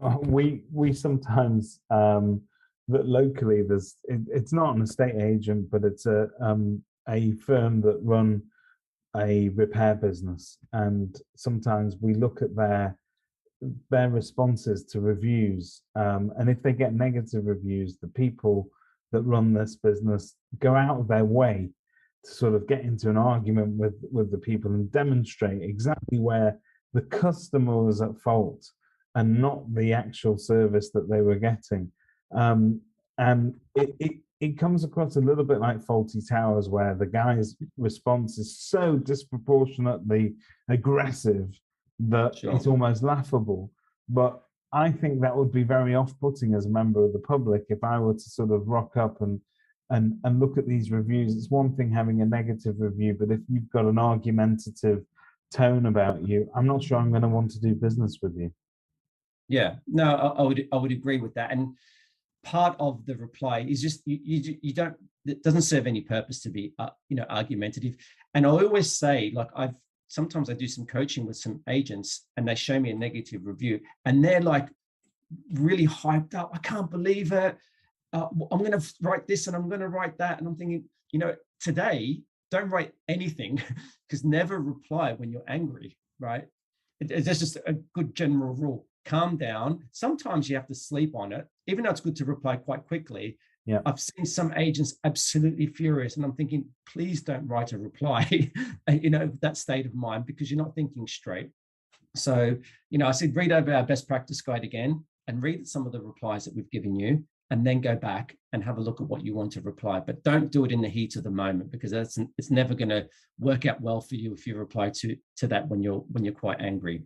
We sometimes that locally it's not an estate agent, but it's a firm that run a repair business, and sometimes we look at their responses to reviews, and if they get negative reviews, the people that run this business go out of their way to sort of get into an argument with the people and demonstrate exactly where the customer was at fault and not the actual service that they were getting. Um, and it comes across a little bit like Faulty Towers, where the guy's response is so disproportionately aggressive that Sure. it's almost laughable. But I think that would be very off-putting as a member of the public if I were to sort of rock up and look at these reviews. It's one thing having a negative review, but if you've got an argumentative tone about you, I'm not sure I'm going to want to do business with you. Yeah, no, I would agree with that. And part of the reply is just you don't, it doesn't serve any purpose to be argumentative. And I always say, like, sometimes I do some coaching with some agents and they show me a negative review and they're like really hyped up. I can't believe it. I'm going to write this and I'm going to write that. And I'm thinking, today, don't write anything because never reply when you're angry, right? It's just a good general rule. Calm down. Sometimes you have to sleep on it, even though it's good to reply quite quickly. Yeah. I've seen some agents absolutely furious, and I'm thinking, please don't write a reply, that state of mind, because you're not thinking straight. So, I said, read over our best practice guide again and read some of the replies that we've given you, and then go back and have a look at what you want to reply. But don't do it in the heat of the moment, because it's never going to work out well for you if you reply to that when you're quite angry.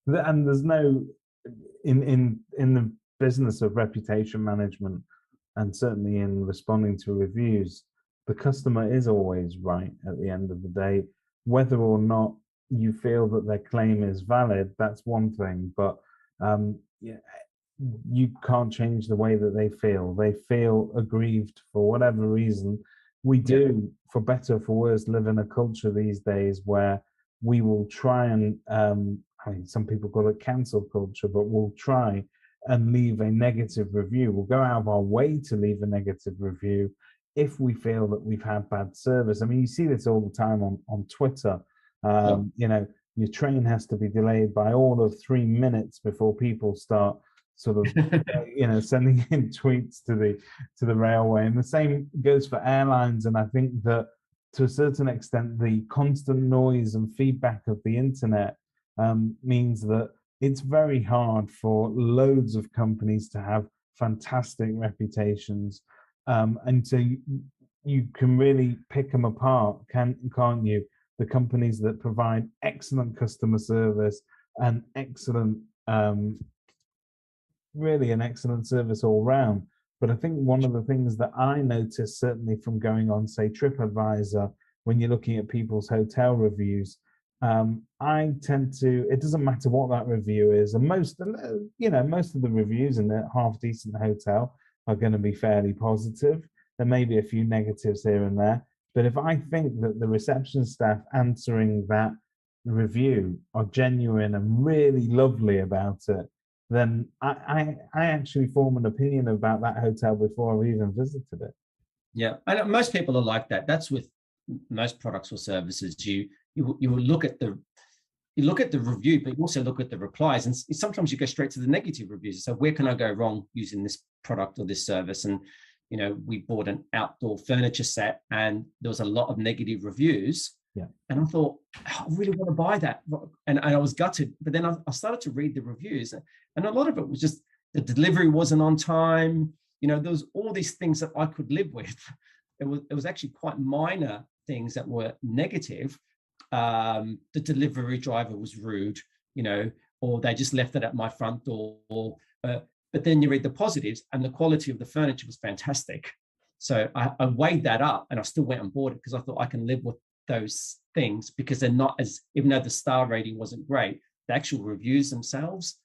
And there's no in the business of reputation management, and certainly in responding to reviews, the customer is always right at the end of the day. Whether or not you feel that their claim is valid, that's one thing, but yeah, you can't change the way that they feel. They feel aggrieved for whatever reason. We do, for better or for worse, live in a culture these days where we will try and I mean, some people call it cancel culture, but we'll try and leave a negative review. We'll go out of our way to leave a negative review if we feel that we've had bad service. I mean, you see this all the time on Twitter. Your train has to be delayed by all of 3 minutes before people start sort of sending in tweets to the railway. And the same goes for airlines. And I think that to a certain extent, the constant noise and feedback of the internet means that it's very hard for loads of companies to have fantastic reputations, and so you can really pick them apart, can't you? The companies that provide excellent customer service and really an excellent service all round. But I think one of the things that I noticed, certainly from going on, say, TripAdvisor, when you're looking at people's hotel reviews, I tend to, it doesn't matter what that review is, and most of the reviews in a half decent hotel are going to be fairly positive. There may be a few negatives here and there, but if I think that the reception staff answering that review are genuine and really lovely about it, then I actually form an opinion about that hotel before I've even visited it. Yeah, and most people are like that. That's with most products or services. You look at the review, but you also look at the replies, and sometimes you go straight to the negative reviews. So where can I go wrong using this product or this service? And we bought an outdoor furniture set, and there was a lot of negative reviews. Yeah. And I thought, I really want to buy that, and I was gutted. But then I started to read the reviews, and a lot of it was just the delivery wasn't on time. There was all these things that I could live with. It was actually quite minor things that were negative. The delivery driver was rude, or they just left it at my front door. But then you read the positives, and the quality of the furniture was fantastic. So I weighed that up, and I still went and bought it because I thought I can live with those things, because they're not as, even though the star rating wasn't great, the actual reviews themselves,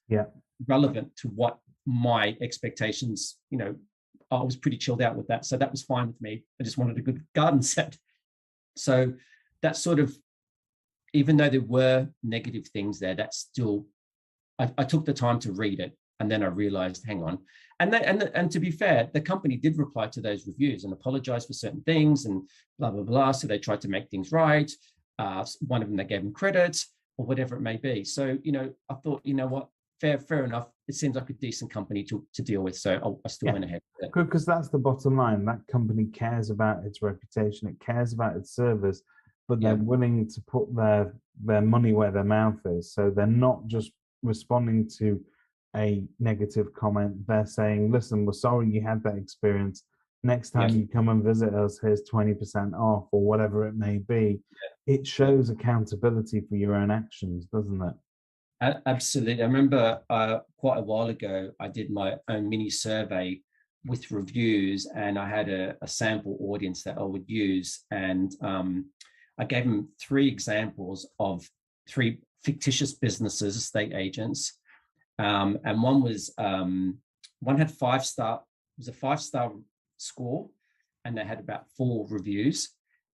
relevant to what my expectations, I was pretty chilled out with that. So that was fine with me. I just wanted a good garden set. So that sort of, even though there were negative things there, that's still, I took the time to read it And then I realized, hang on. And to be fair, the company did reply to those reviews and apologize for certain things and blah, blah, blah. So they tried to make things right. One of them, they gave them credit or whatever it may be. So, I thought, you know what, fair enough. It seems like a decent company to deal with. So I still went ahead with it. Because that's the bottom line. That company cares about its reputation. It cares about its service, but they're willing to put their money where their mouth is. So they're not just responding to a negative comment. They're saying, listen, we're sorry you had that experience. Next time you come and visit us, here's 20% off or whatever it may be. It shows accountability for your own actions, doesn't it? Absolutely. I remember quite a while ago, I did my own mini survey with reviews, and I had a sample audience that I would use. And I gave them 3 examples of 3 fictitious businesses, estate agents. And one was, one had 5-star, it was a 5-star score, and they had about 4 reviews,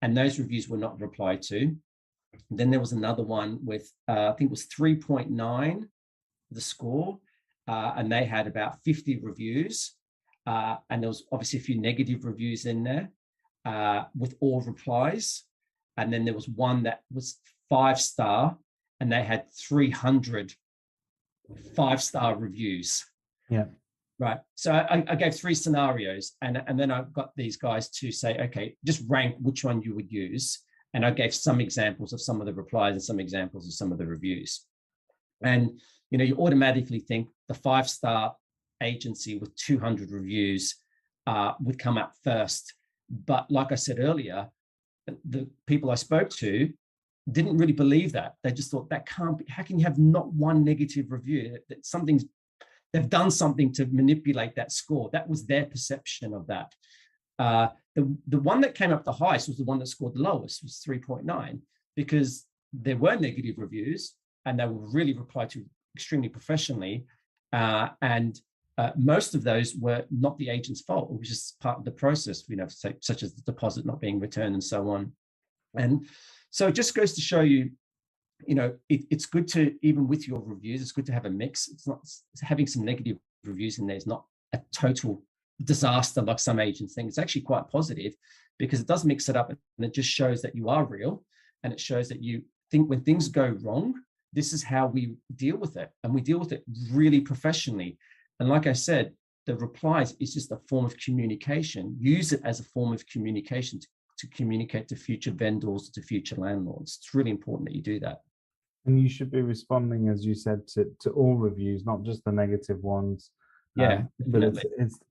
and those reviews were not replied to. Then there was another one with, I think it was 3.9, the score, and they had about 50 reviews. And there was obviously a few negative reviews in there with all replies. And then there was one that was 5-star, and they had 300 5-star reviews. Yeah. Right. So I gave 3 scenarios, and then I got these guys to say, okay, just rank which one you would use. And I gave some examples of some of the replies and some examples of some of the reviews. And, you automatically think the 5-star agency with 200 reviews would come up first. But like I said earlier, the people I spoke to didn't really believe that. They just thought that can't be, how can you have not one negative review? That they've done something to manipulate that score. That was their perception of that. The one that came up the highest was the one that scored the lowest, was 3.9, because there were negative reviews and they were really replied to extremely professionally. And most of those were not the agent's fault. It was just part of the process, such as the deposit not being returned and so on. And so it just goes to show you, it's good to, even with your reviews, it's good to have a mix. It's not having some negative reviews in there is not a total disaster like some agents think. It's actually quite positive because it does mix it up, and it just shows that you are real, and it shows that you think when things go wrong, this is how we deal with it, and we deal with it really professionally. And like I said, the replies is just a form of communication. Use it as a form of communication to communicate to future vendors, to future landlords. It's really important that you do that. And you should be responding, as you said, to all reviews, not just the negative ones. Yeah, but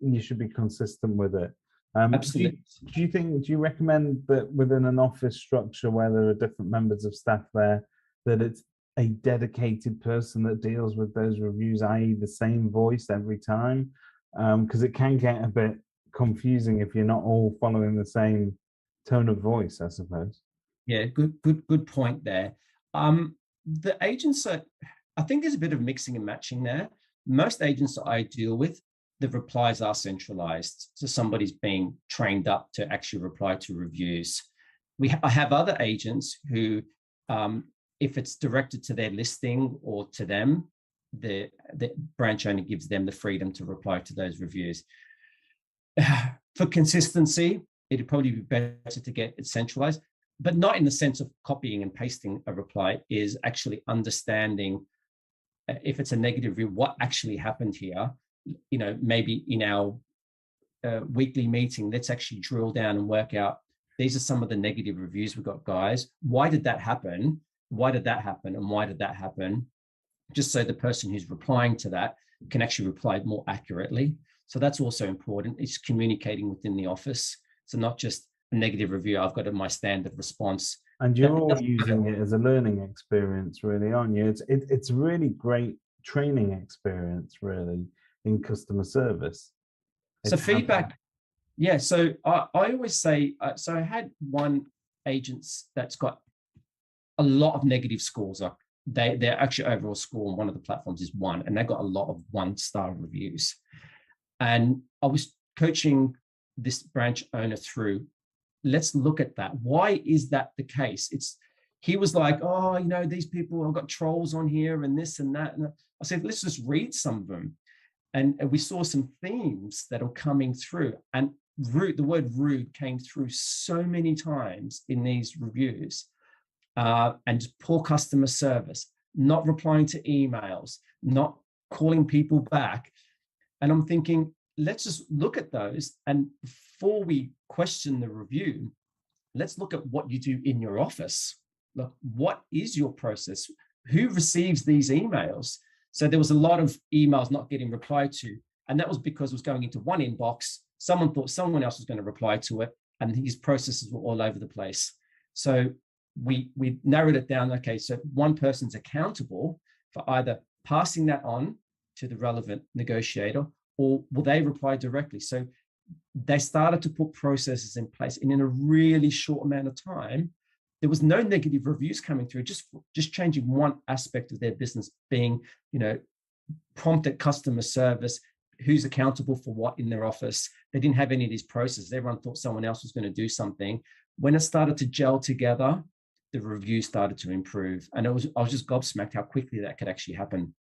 you should be consistent with it. Absolutely. Do you recommend that within an office structure where there are different members of staff there, that it's a dedicated person that deals with those reviews, i.e. the same voice every time? Because it can get a bit confusing if you're not all following the same tone of voice, I suppose. Yeah, good point there. The agents I think there's a bit of mixing and matching there. Most agents that I deal with, the replies are centralized. So somebody's being trained up to actually reply to reviews. I have other agents who, if it's directed to their listing or to them, the branch owner gives them the freedom to reply to those reviews. For consistency, it'd probably be better to get it centralized, but not in the sense of copying and pasting a reply, is actually understanding if it's a negative review, what actually happened here. Maybe in our weekly meeting, let's actually drill down and work out, these are some of the negative reviews we've got, guys. Why did that happen? Why did that happen? And why did that happen? Just so the person who's replying to that can actually reply more accurately. So that's also important. It's communicating within the office. So not just a negative review, I've got my standard response. And you're all using it as a learning experience, really, aren't you? It's a really great training experience, really, in customer service. So feedback, yeah. So I always say, so I had one agent that's got a lot of negative scores. Their actually overall score on one of the platforms is 1, and they got a lot of 1-star reviews. And I was coaching this branch owner through, let's look at that. Why is that the case? He was like, oh, these people have got trolls on here and this and that. And I said, let's just read some of them. and we saw some themes that are coming through. And the word rude came through so many times in these reviews, and poor customer service, not replying to emails, not calling people back. And I'm thinking, let's just look at those. And before we question the review, let's look at what you do in your office. Look, what is your process? Who receives these emails? So there was a lot of emails not getting replied to. And that was because it was going into one inbox. Someone thought someone else was going to reply to it, and these processes were all over the place. So we narrowed it down. Okay, so one person's accountable for either passing that on to the relevant negotiator, or will they reply directly? So they started to put processes in place, and in a really short amount of time, there was no negative reviews coming through, just changing one aspect of their business, being, prompted customer service, who's accountable for what in their office. They didn't have any of these processes. Everyone thought someone else was going to do something. When it started to gel together, the reviews started to improve. And I was just gobsmacked how quickly that could actually happen.